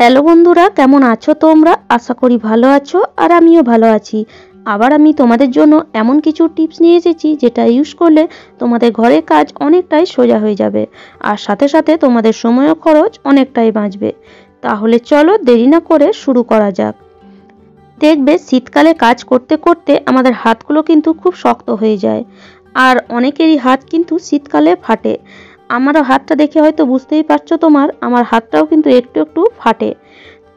Hello বন্ধুরা, কেমন আছো তোমরা? আশা করি ভালো আছো আর আমিও ভালো আছি। আবার আমি তোমাদের জন্য এমন কিছু টিপস নিয়ে এসেছি যেটা ইউজ করলে তোমাদের ঘরের কাজ অনেকটাই সোজা হয়ে যাবে আর সাথে সাথে তোমাদের সময় ও খরচ অনেকটাই বাঁচবে। তাহলে চলো দেরি না করে শুরু করা যাক। দেখবে শীতকালে কাজ করতে করতে আমাদের হাতগুলো কিন্তু খুব শক্ত হয়ে যায় আর অনেকেরই হাত কিন্তু শীতকালে ফাটে। আমারও হাতটা দেখে হয়তো বুঝতেই পারছো আমার হাতটাও কিন্তু একটু একটু ফাটে।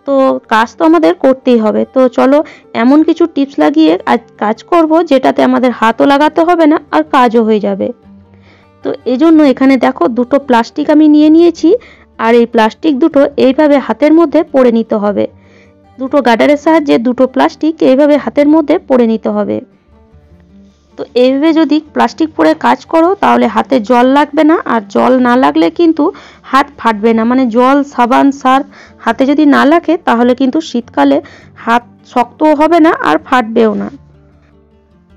তো কাজ তো আমাদের করতেই হবে। তো চলো এমন কিছু টিপস লাগিয়ে আজ কাজ করব যেটাতে আমাদের হাতও লাগাতে হবে না আর কাজও হয়ে যাবে। তো এজন্য এখানে দেখো দুটো প্লাস্টিক আমি নিয়ে নিয়েছি আর এই প্লাস্টিক দুটো এইভাবে হাতের মধ্যে পরে নিতে হবে। দুটো গার্ডারের সাহায্যে দুটো প্লাস্টিক এইভাবে হাতের মধ্যে পরে নিতে হবে। তো এইভাবে যদি প্লাস্টিক পরে কাজ করো তাহলে হাতে জল লাগবে না আর জল না লাগলে কিন্তু হাত ফাটবে না। মানে জল, সাবান, সার্ফ হাতে যদি না লাগে তাহলে কিন্তু শীতকালে হাত শক্তও হবে না আর ফাটবেও না।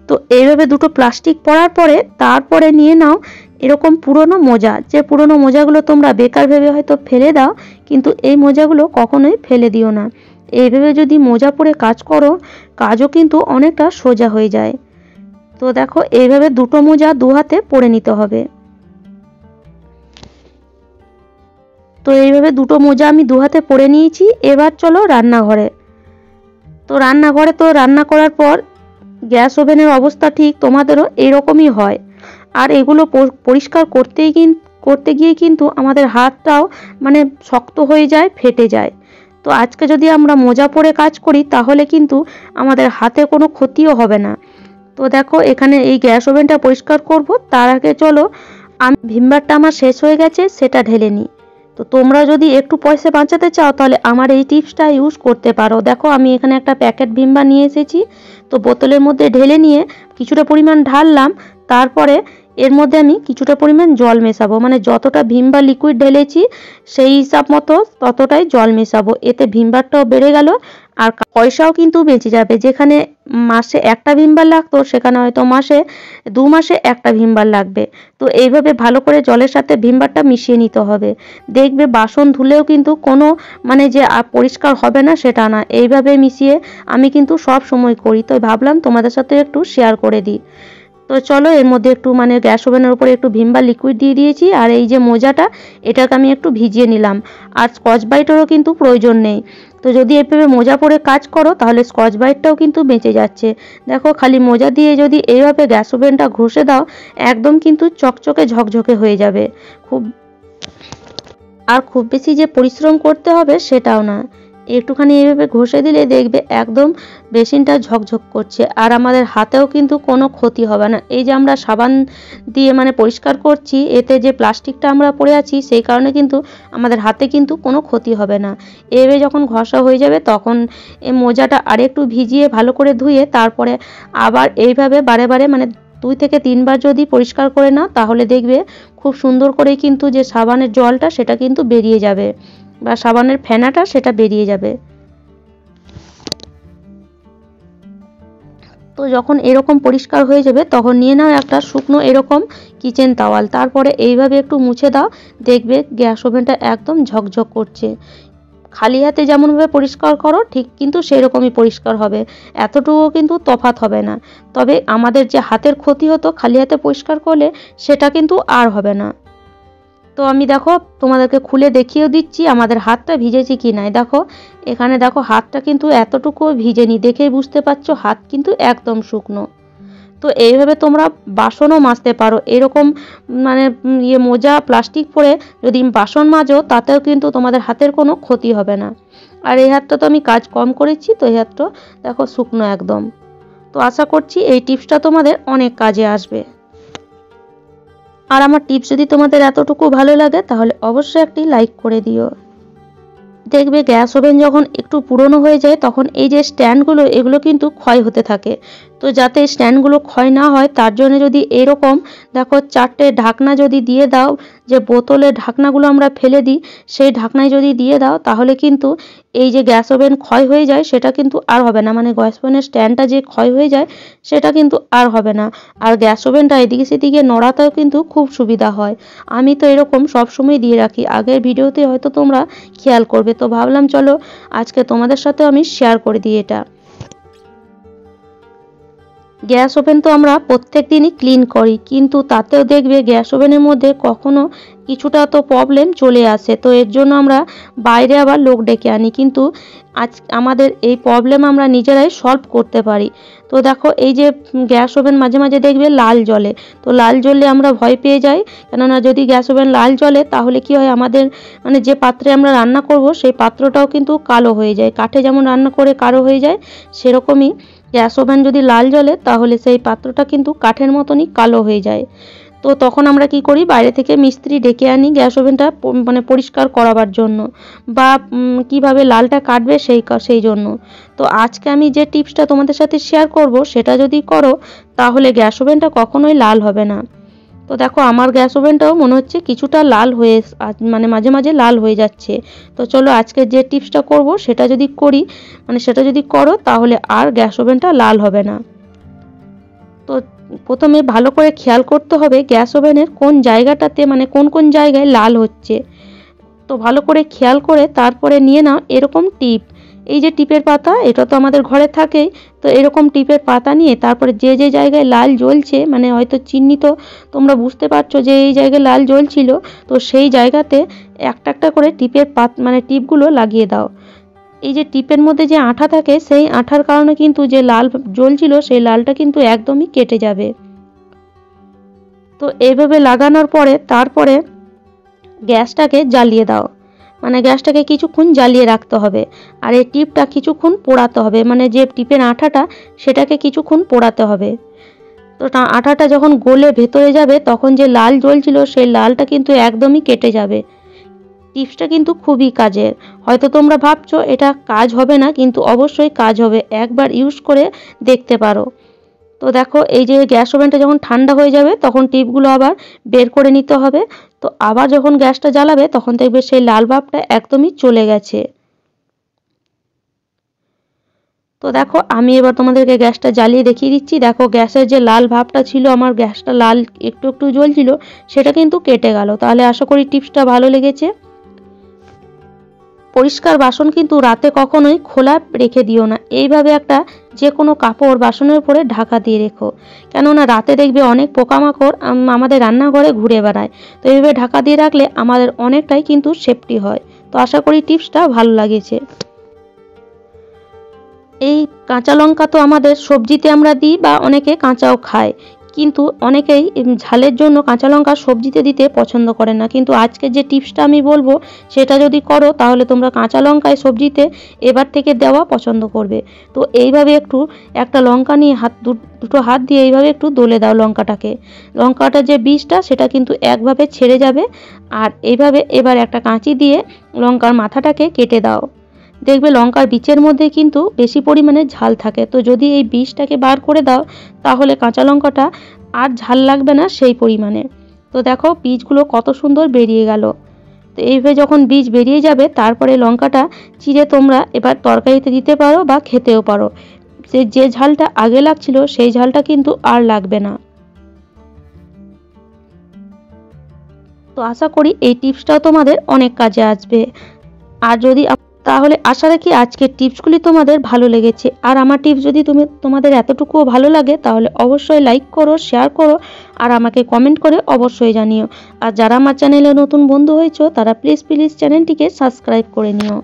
তো এইভাবে দুটো প্লাস্টিক পরার পরে তারপরে নিয়ে নাও এরকম পুরনো মোজা। যে পুরনো মোজাগুলো তোমরা বেকার ভেবে হয়তো ফেলে দাও, কিন্তু এই মোজাগুলো কখনোই ফেলে দিও না। এইভাবে যদি মোজা পরে কাজ করো কাজও কিন্তু অনেকটা সোজা হয়ে যায়। তো দেখো এইভাবে দুটো মোজা দু হাতে পরে নিতে হবে। তো এইভাবে দুটো মোজা আমি দু হাতে পরে নিয়েছি। এবার চলো রান্নাঘরে। তো রান্নাঘরে তো রান্না করার পর গ্যাস ওভেনের অবস্থা ঠিক তোমাদেরও এইরকমই হয় আর এগুলো পরিষ্কার করতে গিয়ে কিন্তু আমাদের হাতটাও মানে শক্ত হয়ে যায়, ফেটে যায়। তো আজকে যদি আমরা মোজা পরে কাজ করি তাহলে কিন্তু আমাদের হাতে কোনো ক্ষতিও হবে না। তো দেখো এখানে এই গ্যাস ওভেনটা পরিষ্কার করব, তার আগে চলো ভিম বারটা আমার শেষ হয়ে গেছে সেটা ঢেলে নিই। তো তোমরা যদি একটু পয়সা বাঁচাতে চাও তাহলে আমার এই টিপসটা ইউজ করতে পারো। দেখো আমি এখানে একটা প্যাকেট ভিম বার নিয়ে এসেছি। তো বোতলের মধ্যে ঢেলে নিয়ে কিছুটা পরিমাণ ঢাললাম, তারপরে এর মধ্যে আমি কিছুটা পরিমাণ জল মেশাবো। মানে যতটা ভিম বার লিকুইড ঢেলেছি সেই হিসাব মতো ততটাই জল মেশাবো। এতে ভিম বারটাও বেড়ে গেল আর পয়সাও কিন্তু বেঁচে যাবে। যেখানে মাসে একটা ভিম বার লাগতো সেখানে হয়তো দু মাসে একটা ভিম বার লাগবে। তো এইভাবে ভালো করে জলের সাথে ভিম বারটা মিশিয়ে নিতে হবে। দেখবে বাসন ধুলেও কিন্তু কোনো মানে যে পরিষ্কার হবে না সেটা না। এইভাবে মিশিয়ে আমি কিন্তু সব সময় করি। তো ভাবলাম তোমাদের সাথে একটু শেয়ার করে দিই। তো চলো এর মধ্যে একটু মানে গ্যাস ওভেনের উপরে একটু ভিম বার লিকুইড দিয়ে দিয়েছি আর এই যে মোজাটা এটাকে আমি একটু ভিজিয়ে নিলাম। আর স্কচ ব্রাইটেরও কিন্তু প্রয়োজন নেই। তো যদি এভাবে মোজা পরে কাজ করো তাহলে স্কচ ব্রাইটটাও কিন্তু বেঁচে যাচ্ছে। দেখো খালি মোজা দিয়ে যদি এইভাবে গ্যাস ওভেনটা ঘষে দাও একদম কিন্তু চকচকে ঝকঝকে হয়ে যাবে। খুব বেশি যে পরিশ্রম করতে হবে সেটাও না। একটুখানি এইভাবে ঘষে দিলে দেখবে একদম বেসিনটা ঝকঝক করছে আর আমাদের হাতেও কিন্তু কোনো ক্ষতি হবে না। এই যে আমরা সাবান দিয়ে মানে পরিষ্কার করছি, এতে যে প্লাস্টিকটা আমরা পরে আছি সেই কারণে কিন্তু আমাদের হাতে কিন্তু কোনো ক্ষতি হবে না। এইভাবে যখন ঘষা হয়ে যাবে তখন এই মোজাটা আরেকটু ভিজিয়ে ভালো করে ধুয়ে তারপরে আবার এইভাবে বারে বারে মানে 2 থেকে 3 বার যদি পরিষ্কার করে নাও তাহলে দেখবে খুব সুন্দর করে কিন্তু যে সাবানের জলটা সেটা কিন্তু বেরিয়ে যাবে বা সাবানের ফেনাটা সেটা বেরিয়ে যাবে। তো যখন এরকম পরিষ্কার হয়ে যাবে তখন নিয়ে নাও একটা শুকনো এরকম কিচেন তাওয়াল, তারপরে এইভাবে একটু মুছে দাও। দেখবে গ্যাস ওভেনটা একদম ঝকঝক করছে। খালি হাতে যেমনভাবে পরিষ্কার করো ঠিক কিন্তু সেই রকমই পরিষ্কার হবে, এতটুকু কিন্তু তফাৎ হবে না। তবে আমাদের যে হাতের ক্ষতি হতো খালি হাতে পরিষ্কার করলে সেটা কিন্তু আর হবে না। তো আমি দেখো তোমাদেরকে খুলে দেখিয়েও দিচ্ছি আমাদের হাতটা ভিজেছে কি নাই। দেখো এখানে দেখো হাতটা কিন্তু এতটুকু ভিজেনি, দেখেই বুঝতে পারছো হাত কিন্তু একদম শুকনো। তো এইভাবে তোমরা বাসনও মাজতে পারো। এরকম মানে মোজা প্লাস্টিক পরে যদি বাসন মাজো তাতেও কিন্তু তোমাদের হাতের কোনো ক্ষতি হবে না। আর এই হাতটা তো আমি কাজ কম করেছি, তো এই হাতটা দেখো শুকনো একদম। তো আশা করছি এই টিপসটা তোমাদের অনেক কাজে আসবে। আর আমার টিপস যদি তোমাদের এতটুকু ভালো লাগে তাহলে অবশ্যই একটি লাইক করে দিও। দেখবে গ্যাস ওভেন যখন একটু পুরনো হয়ে যায় তখন এই যে স্ট্যান্ডগুলো এগুলো কিন্তু ক্ষয় হতে থাকে। তো যাতে স্ট্যান্ডগুলো ক্ষয় না হয় তার জন্য যদি এরকম দেখো 4টে ঢাকনা যদি দিয়ে দাও, যে বোতলের ঢাকনাগুলো আমরা ফেলে দিই সেই ঢাকনায় যদি দিয়ে দাও তাহলে কিন্তু এই যে গ্যাস ওভেন ক্ষয় হয়ে যায় সেটা কিন্তু আর হবে না, মানে গ্যাস ওভেনের স্ট্যান্ডটা যে ক্ষয় হয়ে যায় সেটা কিন্তু আর হবে না। আর গ্যাস ওভেনটা এদিকে সেদিকে নড়াতেও কিন্তু খুব সুবিধা হয়। আমি তো এরকম সবসময় দিয়ে রাখি, আগের ভিডিওতে হয়তো তোমরা খেয়াল করবে, তো ভাবলাম চলো আজকে তোমাদের সাথেও আমি শেয়ার করে দিই এটা। গ্যাস ওভেন তো আমরা প্রত্যেক দিনই ক্লিন করি, কিন্তু তাতেও দেখবে গ্যাস ওভেনের মধ্যে কখনো কিছুটা তো প্রবলেম চলে আসে, তো এর জন্য আমরা বাইরে আবার লোক ডেকে আনি, কিন্তু আজ আমাদের এই প্রবলেম আমরা নিজেরাই সলভ করতে পারি। তো দেখো এই যে গ্যাস ওভেন মাঝে মাঝে দেখবে লাল জ্বলে, তো লাল জ্বললে আমরা ভয় পেয়ে যাই, কেননা যদি গ্যাস ওভেন লাল জ্বলে তাহলে কি হয় আমাদের মানে যে পাত্রে আমরা রান্না করব সেই পাত্রটাও কিন্তু কালো হয়ে যায়, কাঠে যেমন রান্না করে কালো হয়ে যায় সেরকমই গ্যাস ওভেন যদি লাল জ্বলে তাহলে সেই পাত্রটা কিন্তু কাঠের মতনই কালো হয়ে যায়। তো তখন আমরা কি করি, বাইরে থেকে মিস্ত্রি ডেকে আনি গ্যাস ওভেনটা মানে পরিষ্কার করাবার জন্য, বা কিভাবে লালটা কাটবে সেই জন্য। তো আজকে আমি যে টিপসটা তোমাদের সাথে শেয়ার করব সেটা যদি করো তাহলে গ্যাস ওভেনটা কখনোই লাল হবে না। তো দেখো আমার গ্যাস ওভেনটাও মনে হচ্ছে কিছুটা লাল হয়ে মানে মাঝে মাঝে লাল হয়ে যাচ্ছে। তো চলো আজকে যে টিপসটা করব সেটা যদি করি, মানে সেটা যদি করো তাহলে আর গ্যাস ওভেনটা লাল হবে না। তো প্রথমে ভালো করে খেয়াল করতে হবে গ্যাস ওভেনের কোন জায়গাটাতে মানে কোন কোন জায়গায় লাল হচ্ছে। তো ভালো করে খেয়াল করে তারপরে নিয়ে নাও এরকম টিপ, এই যে টিপের পাতা এটা তো আমাদের ঘরে থাকেই, তো এরকম টিপের পাতা নিয়ে তারপরে যে যে জায়গায় লাল জ্বলছে মানে হয়তো চিহ্নিত তোমরা বুঝতে পারছো যে এই জায়গায় লাল জ্বলছিল, তো সেই জায়গাতে একটা একটা করে টিপের মানে টিপগুলো লাগিয়ে দাও। এই যে টিপের মধ্যে যে আঠা থাকে সেই আঠার কারণে কিন্তু যে লাল জ্বলছিল সেই লালটা কিন্তু একদমই কেটে যাবে। তো এইভাবে লাগানোর পরে তারপরে গ্যাসটাকে জ্বালিয়ে দাও, মানে গ্যাসটাকে কিছুক্ষণ জ্বালিয়ে রাখতে হবে, আর এই টিপটা কিছুক্ষণ পোড়াতে হবে, মানে যে টিপের আঠাটা সেটাকে কিছুক্ষণ পোড়াতে হবে। তো আঠাটা যখন গলে ভেতরে যাবে তখন যে লাল জ্বলছিল সেই লালটা কিন্তু একদমই কেটে যাবে। টিপসটা কিন্তু খুবই কাজের, হয়তো তোমরা ভাবছো এটা কাজ হবে না, কিন্তু অবশ্যই কাজ হবে, একবার ইউজ করে দেখতে পারো। তো দেখো এই যে গ্যাস ওভেনটা যখন ঠান্ডা হয়ে যাবে তখন টিপগুলো আবার বের করে নিতে হবে। তো আবার যখন গ্যাসটা জ্বালাবে তখন দেখবে সেই লাল ভাবটা একদমই চলে গেছে। তো দেখো আমি এবার তোমাদেরকে গ্যাসটা জ্বালিয়ে দেখিয়ে দিচ্ছি, দেখো গ্যাসের যে লাল ভাবটা ছিল আমার গ্যাসটা লাল একটু একটু জ্বলছিল সেটা কিন্তু কেটে গেল। তাহলে আশা করি টিপসটা ভালো লেগেছে। পরিষ্কার বাসন কিন্তু রাতে কখনোই খোলা রেখে দিও না, এইভাবে একটা যে কোনো কাপড় বাসনের উপরে ঢাকা দিয়ে রেখো, কেননা রাতে দেখবে অনেক পোকামাকড় আমাদের রান্নাঘরে ঘুরে বেড়ায়, তো এইভাবে ঢাকা দিয়ে রাখলে আমাদের অনেকটাই কিন্তু সেফটি হয়। তো আশা করি টিপসটা ভালো লাগেছে। এই কাঁচা লঙ্কা তো আমাদের সবজিতে আমরা দিই বা অনেকে কাঁচাও খায়, কিন্তু অনেকেই ঝালের জন্য কাঁচা লঙ্কা সবজিতে দিতে পছন্দ করে না, কিন্তু আজকে যে টিপসটা আমি বলবো সেটা যদি করো তাহলে তোমরা কাঁচা লঙ্কায় সবজিতে এবার থেকে দেওয়া পছন্দ করবে। তো এইভাবে একটু একটা লঙ্কা নিয়ে দুটো হাত দিয়ে এইভাবে একটু দলে দাও লঙ্কাটাকে, লঙ্কাটার যে বীজটা সেটা কিন্তু একভাবে ছেড়ে যাবে, আর এইভাবে এবার একটা কাঁচি দিয়ে লঙ্কার মাথাটাকে কেটে দাও। দেখবে লঙ্কার বীজের মধ্যে কিন্তু বেশি পরিমাণে ঝাল থাকে, তো যদি এই বীজটাকে বার করে দাও তাহলে কাঁচা লঙ্কাটা আর ঝাল লাগবে না সেই পরিমাণে। তো দেখো বীজগুলো কত সুন্দর বেরিয়ে গেল। তো এইভাবে যখন বীজ বেরিয়ে যাবে তারপরে লঙ্কাটা চিড়ে তোমরা এবার তরকারিতে দিতে পারো বা খেতেও পারো, যে ঝালটা আগে লাগছিল সেই ঝালটা কিন্তু আর লাগবে না। তো আশা করি এই টিপসটাও তোমাদের অনেক কাজে আসবে। আর যদি তাহলে আশা রাখি আজকের টিপসগুলি তোমাদের ভালো লেগেছে, আর আমার টিপস যদি তোমাদের এতটুকুও ভালো লাগে তাহলে অবশ্যই লাইক করো, শেয়ার করো, আর আমাকে কমেন্ট করে অবশ্যই জানিও। আর যারা আমার চ্যানেলে নতুন বন্ধু হয়েছো তারা প্লিজ চ্যানেলটিকে সাবস্ক্রাইব করে নিও।